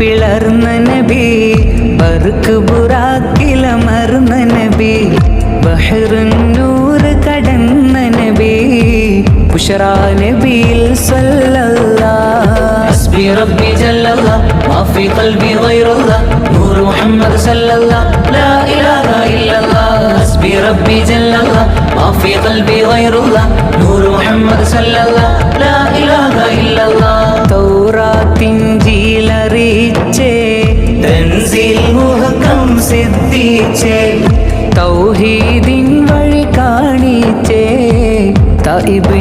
പിളർന്ന നബി, ബർക്ക് ബുറാക്കിലമർന്ന നബി, ബഹ്റുന്നൂർ കടന്ന നബി, ബുശ്റാ നബിയിൽ സല്ലല്ലാഹ്. ഹസ്ബി റബ്ബി ജല്ലല്ലാഹ് മാ ഫീ ഖൽബി ഗൈറുല്ലാഹ്, നൂർ മുഹമ്മദ് സല്ലല്ലാഹ് ലാ ഇലാഹ ഇല്ലല്ലാഹ്. ഹസ്ബി റബ്ബി ജല്ലല്ലാഹ് മാ ഫീ ഖൽബി ഗൈറുല്ലാഹ്, നൂർ മുഹമ്മദ് സല്ലല്ലാഹ് ലാ ഇലാഹ ഇല്ലല്ലാഹ്. തൗറാത്ത് ഇൻജീൽ അറിയിച്ചേ, തൻസീൽ മുഹക്കം സിദ്ധിച്ചേ, തൗഹീദിൻ വഴി കാണിച്ചേ, തഇബ്